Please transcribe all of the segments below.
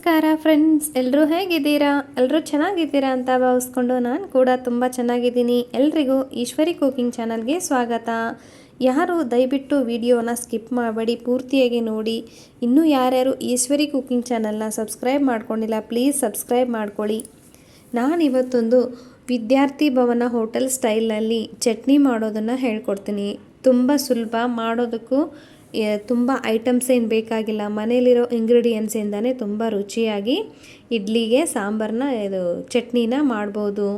ನಮಸ್ಕಾರ ಫ್ರೆಂಡ್ಸ್, ಎಲ್ಲರೂ ಹೇಗಿದ್ದೀರಾ? ಎಲ್ಲರೂ ಚೆನ್ನಾಗಿದ್ದೀರಾ ಅಂತ ಭಾವಿಸ್ಕೊಂಡು ನಾನು ಕೂಡ ತುಂಬ ಚೆನ್ನಾಗಿದ್ದೀನಿ. ಎಲ್ರಿಗೂ ಈಶ್ವರಿ ಕುಕಿಂಗ್ ಚಾನಲ್ಗೆ ಸ್ವಾಗತ. ಯಾರು ದಯವಿಟ್ಟು ವಿಡಿಯೋನ ಸ್ಕಿಪ್ ಮಾಡಬೇಡಿ, ಪೂರ್ತಿಯಾಗಿ ನೋಡಿ. ಇನ್ನೂ ಯಾರ್ಯಾರು ಈಶ್ವರಿ ಕುಕಿಂಗ್ ಚಾನಲ್ನ ಸಬ್ಸ್ಕ್ರೈಬ್ ಮಾಡ್ಕೊಂಡಿಲ್ಲ, ಪ್ಲೀಸ್ ಸಬ್ಸ್ಕ್ರೈಬ್ ಮಾಡ್ಕೊಳ್ಳಿ. ನಾನಿವತ್ತೊಂದು ವಿದ್ಯಾರ್ಥಿ ಭವನ ಹೋಟೆಲ್ ಸ್ಟೈಲ್ನಲ್ಲಿ ಚಟ್ನಿ ಮಾಡೋದನ್ನು ಹೇಳ್ಕೊಡ್ತೀನಿ. ತುಂಬ ಸುಲಭ, ಮಾಡೋದಕ್ಕೂ ತುಂಬ ಐಟಮ್ಸ್ ಏನು ಬೇಕಾಗಿಲ್ಲ. ಮನೇಲಿರೋ ಇಂಗ್ರೀಡಿಯೆಂಟ್ಸಿಂದನೇ ತುಂಬ ರುಚಿಯಾಗಿ ಇಡ್ಲಿಗೆ ಸಾಂಬಾರನ್ನ ಚಟ್ನಿನ ಮಾಡ್ಬೋದು.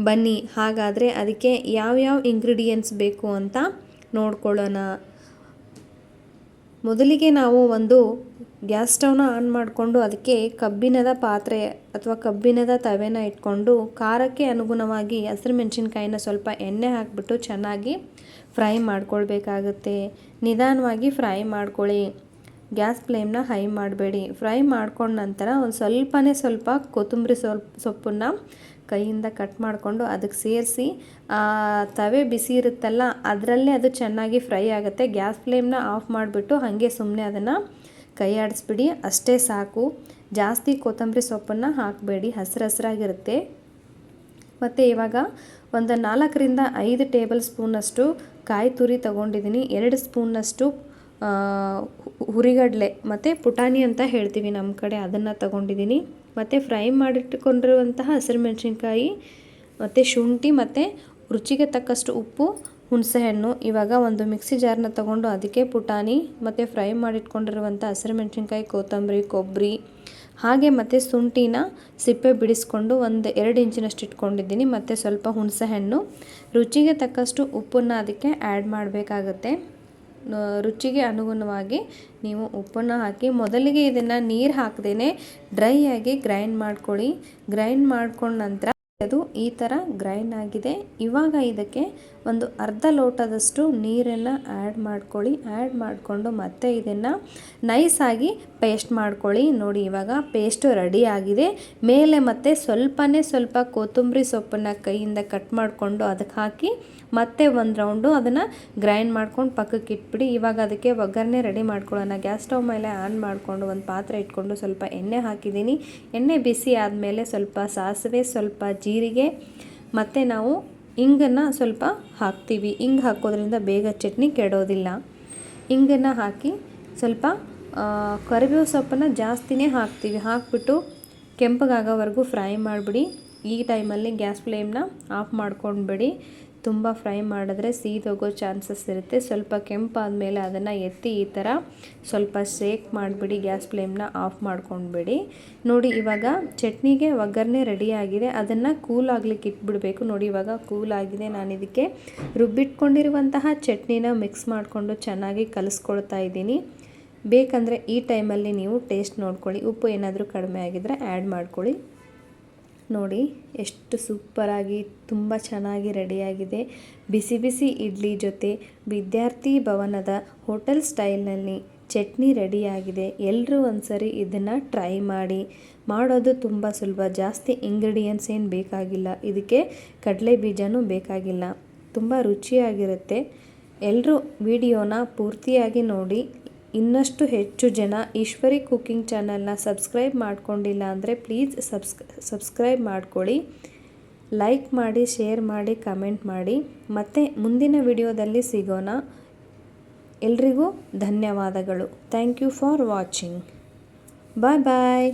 ಬನ್ನಿ ಹಾಗಾದರೆ ಅದಕ್ಕೆ ಯಾವ್ಯಾವ ಇಂಗ್ರೀಡಿಯೆಂಟ್ಸ್ ಬೇಕು ಅಂತ ನೋಡ್ಕೊಳ್ಳೋಣ. ಮೊದಲಿಗೆ ನಾವು ಒಂದು ಗ್ಯಾಸ್ ಸ್ಟವ್ನ ಆನ್ ಮಾಡಿಕೊಂಡು ಅದಕ್ಕೆ ಕಬ್ಬಿಣದ ಪಾತ್ರೆ ಅಥವಾ ಕಬ್ಬಿಣದ ತವೆನ ಇಟ್ಕೊಂಡು ಖಾರಕ್ಕೆ ಅನುಗುಣವಾಗಿ ಹಸಿರು ಮೆಣಸಿನ್ಕಾಯಿನ ಸ್ವಲ್ಪ ಎಣ್ಣೆ ಹಾಕಿಬಿಟ್ಟು ಚೆನ್ನಾಗಿ ಫ್ರೈ ಮಾಡ್ಕೊಳ್ಬೇಕಾಗುತ್ತೆ. ನಿಧಾನವಾಗಿ ಫ್ರೈ ಮಾಡ್ಕೊಳ್ಳಿ, ಗ್ಯಾಸ್ ಫ್ಲೇಮ್ನ ಹೈ ಮಾಡಬೇಡಿ. ಫ್ರೈ ಮಾಡ್ಕೊಂಡ ನಂತರ ಒಂದು ಸ್ವಲ್ಪ ಕೊತ್ತಂಬರಿ ಸೊಪ್ಪನ್ನು ಕೈಯಿಂದ ಕಟ್ ಮಾಡಿಕೊಂಡು ಅದಕ್ಕೆ ಸೇರಿಸಿ ತವೆ ಬಿಸಿ ಇರುತ್ತಲ್ಲ ಅದರಲ್ಲೇ ಅದು ಚೆನ್ನಾಗಿ ಫ್ರೈ ಆಗುತ್ತೆ. ಗ್ಯಾಸ್ ಫ್ಲೇಮ್ನ ಆಫ್ ಮಾಡಿಬಿಟ್ಟು ಹಾಗೆ ಸುಮ್ಮನೆ ಅದನ್ನು ಕೈ ಆಡಿಸ್ಬಿಡಿ, ಅಷ್ಟೇ ಸಾಕು. ಜಾಸ್ತಿ ಕೊತ್ತಂಬರಿ ಸೊಪ್ಪನ್ನು ಹಾಕಬೇಡಿ, ಹಸಿರಾಗಿರುತ್ತೆ. ಮತ್ತು ಇವಾಗ ಒಂದು 4-5 ಟೇಬಲ್ ಸ್ಪೂನಷ್ಟು ಕಾಯಿ ತುರಿ ತೊಗೊಂಡಿದ್ದೀನಿ. 2 ಸ್ಪೂನ್ನಷ್ಟು ಹುರಿಗಡಲೆ ಮತ್ತು ಪುಟಾಣಿ ಅಂತ ಹೇಳ್ತೀವಿ ನಮ್ಮ ಕಡೆ, ಅದನ್ನು ತೊಗೊಂಡಿದ್ದೀನಿ. ಮತ್ತು ಫ್ರೈ ಮಾಡಿಟ್ಟುಕೊಂಡಿರುವಂತಹ ಹಸಿರು ಮೆಣಸಿನ್ಕಾಯಿ ಮತ್ತು ಶುಂಠಿ ಮತ್ತು ರುಚಿಗೆ ತಕ್ಕಷ್ಟು ಉಪ್ಪು, ಹುಣಸೆಹಣ್ಣು. ಇವಾಗ ಒಂದು ಮಿಕ್ಸಿ ಜಾರನ್ನ ತೊಗೊಂಡು ಅದಕ್ಕೆ ಪುಟಾಣಿ ಮತ್ತು ಫ್ರೈ ಮಾಡಿಟ್ಕೊಂಡಿರುವಂಥ ಹಸಿರು ಮೆಣಸಿನ್ಕಾಯಿ, ಕೊಬ್ಬರಿ ಹಾಗೆ ಮತ್ತು ಶುಂಠಿನ ಸಿಪ್ಪೆ ಬಿಡಿಸ್ಕೊಂಡು ಒಂದು 2 ಇಂಚಿನಷ್ಟು ಇಟ್ಕೊಂಡಿದ್ದೀನಿ. ಮತ್ತು ಸ್ವಲ್ಪ ಹುಣಸೆಹಣ್ಣು, ರುಚಿಗೆ ತಕ್ಕಷ್ಟು ಉಪ್ಪನ್ನು ಅದಕ್ಕೆ ಆ್ಯಡ್ ಮಾಡಬೇಕಾಗತ್ತೆ. ರುಚಿಗೆ ಅನುಗುಣವಾಗಿ ನೀವು ಉಪ್ಪನ್ನು ಹಾಕಿ ಮೊದಲಿಗೆ ಇದನ್ನು ನೀರು ಹಾಕದೇ ಡ್ರೈ ಆಗಿ ಗ್ರೈಂಡ್ ಮಾಡ್ಕೊಳ್ಳಿ. ಗ್ರೈಂಡ್ ಮಾಡ್ಕೊಂಡ ನಂತರ ಅದು ಈ ಥರ ಗ್ರೈಂಡ್ ಆಗಿದೆ. ಇವಾಗ ಇದಕ್ಕೆ ಒಂದು ಅರ್ಧ ಲೋಟದಷ್ಟು ನೀರನ್ನು ಆ್ಯಡ್ ಮಾಡ್ಕೊಳ್ಳಿ. ಆ್ಯಡ್ ಮಾಡಿಕೊಂಡು ಮತ್ತೆ ಇದನ್ನು ನೈಸಾಗಿ ಪೇಸ್ಟ್ ಮಾಡ್ಕೊಳ್ಳಿ. ನೋಡಿ, ಇವಾಗ ಪೇಸ್ಟು ರೆಡಿ ಆಗಿದೆ. ಮೇಲೆ ಮತ್ತೆ ಸ್ವಲ್ಪ ಕೊತ್ತಂಬರಿ ಸೊಪ್ಪನ್ನು ಕೈಯಿಂದ ಕಟ್ ಮಾಡಿಕೊಂಡು ಅದಕ್ಕೆ ಹಾಕಿ ಮತ್ತೆ ಒಂದು ರೌಂಡು ಅದನ್ನು ಗ್ರೈಂಡ್ ಮಾಡ್ಕೊಂಡು ಪಕ್ಕಕ್ಕೆ ಇಟ್ಬಿಡಿ. ಇವಾಗ ಅದಕ್ಕೆ ಒಗ್ಗರಣೆ ರೆಡಿ ಮಾಡ್ಕೊಳ್ಳೋಣ. ಗ್ಯಾಸ್ ಸ್ಟವ್ ಮೇಲೆ ಆನ್ ಮಾಡಿಕೊಂಡು ಒಂದು ಪಾತ್ರೆ ಇಟ್ಕೊಂಡು ಸ್ವಲ್ಪ ಎಣ್ಣೆ ಹಾಕಿದ್ದೀನಿ. ಎಣ್ಣೆ ಬಿಸಿ ಆದಮೇಲೆ ಸ್ವಲ್ಪ ಸಾಸಿವೆ, ಸ್ವಲ್ಪ ಜೀರಿಗೆ ಮತ್ತು ನಾವು ಇಂಗನ್ನು ಸ್ವಲ್ಪ ಹಾಕ್ತೀವಿ. ಇಂಗು ಹಾಕೋದ್ರಿಂದ ಬೇಗ ಚಟ್ನಿ ಕೆಡೋದಿಲ್ಲ. ಇಂಗನ್ನು ಹಾಕಿ ಸ್ವಲ್ಪ ಕರಿಬೇವು ಸೊಪ್ಪನ್ನು ಜಾಸ್ತಿನೇ ಹಾಕ್ತೀವಿ. ಹಾಕ್ಬಿಟ್ಟು ಕೆಂಪಗಾಗೋವರೆಗೂ ಫ್ರೈ ಮಾಡಿಬಿಡಿ. ಈ ಟೈಮಲ್ಲಿ ಗ್ಯಾಸ್ ಫ್ಲೇಮ್ನ ಆಫ್ ಮಾಡ್ಕೊಂಡ್ಬಿಡಿ. ತುಂಬ ಫ್ರೈ ಮಾಡಿದ್ರೆ ಸೀದೋಗೋ ಚಾನ್ಸಸ್ ಇರುತ್ತೆ. ಸ್ವಲ್ಪ ಕೆಂಪಾದಮೇಲೆ ಅದನ್ನು ಎತ್ತಿ ಈ ಥರ ಸ್ವಲ್ಪ ಶೇಕ್ ಮಾಡಿಬಿಡಿ. ಗ್ಯಾಸ್ ಫ್ಲೇಮ್ನ ಆಫ್ ಮಾಡ್ಕೊಂಡ್ಬಿಡಿ. ನೋಡಿ, ಇವಾಗ ಚಟ್ನಿಗೆ ಒಗ್ಗರಣೆ ರೆಡಿಯಾಗಿದೆ. ಅದನ್ನು ಕೂಲ್ ಆಗ್ಲಿಕ್ಕೆ ಇಟ್ಬಿಡಬೇಕು. ನೋಡಿ, ಇವಾಗ ಕೂಲ್ ಆಗಿದೆ. ನಾನು ಇದಕ್ಕೆ ರುಬ್ಬಿಟ್ಕೊಂಡಿರುವಂತಹ ಚಟ್ನಿನ ಮಿಕ್ಸ್ ಮಾಡಿಕೊಂಡು ಚೆನ್ನಾಗಿ ಕಲಿಸ್ಕೊಳ್ತಾ ಇದ್ದೀನಿ. ಬೇಕಂದರೆ ಈ ಟೈಮಲ್ಲಿ ನೀವು ಟೇಸ್ಟ್ ನೋಡ್ಕೊಳ್ಳಿ. ಉಪ್ಪು ಏನಾದರೂ ಕಡಿಮೆ ಆಗಿದ್ದರೆ ಆ್ಯಡ್ ಮಾಡ್ಕೊಳ್ಳಿ. ನೋಡಿ, ಎಷ್ಟು ಸೂಪರಾಗಿ ತುಂಬ ಚೆನ್ನಾಗಿ ರೆಡಿಯಾಗಿದೆ. ಬಿಸಿ ಇಡ್ಲಿ ಜೊತೆ ವಿದ್ಯಾರ್ಥಿ ಭವನದ ಹೋಟೆಲ್ ಸ್ಟೈಲ್ನಲ್ಲಿ ಚಟ್ನಿ ರೆಡಿಯಾಗಿದೆ. ಎಲ್ಲರೂ ಒಂದ್ಸರಿ ಇದನ್ನು ಟ್ರೈ ಮಾಡಿ. ಮಾಡೋದು ತುಂಬ ಸುಲಭ, ಜಾಸ್ತಿ ಇಂಗ್ರೀಡಿಯೆಂಟ್ಸ್ ಏನು ಬೇಕಾಗಿಲ್ಲ. ಇದಕ್ಕೆ ಕಡಲೆ ಬೀಜನೂ ಬೇಕಾಗಿಲ್ಲ. ತುಂಬ ರುಚಿಯಾಗಿರುತ್ತೆ. ಎಲ್ಲರೂ ವಿಡಿಯೋನ ಪೂರ್ತಿಯಾಗಿ ನೋಡಿ. ಇನ್ನಷ್ಟು ಹೆಚ್ಚು ಜನ ಈಶ್ವರಿ ಕುಕಿಂಗ್ ಚಾನಲ್ನ ಸಬ್ಸ್ಕ್ರೈಬ್ ಮಾಡ್ಕೊಂಡಿಲ್ಲ ಅಂದರೆ ಪ್ಲೀಸ್ ಸಬ್ಸ್ಕ್ರೈಬ್ ಮಾಡ್ಕೊಳ್ಳಿ. ಲೈಕ್ ಮಾಡಿ, ಶೇರ್ ಮಾಡಿ, ಕಮೆಂಟ್ ಮಾಡಿ. ಮತ್ತು ಮುಂದಿನ ವಿಡಿಯೋದಲ್ಲಿ ಸಿಗೋಣ. ಎಲ್ರಿಗೂ ಧನ್ಯವಾದಗಳು. Thank you for watching. Bye.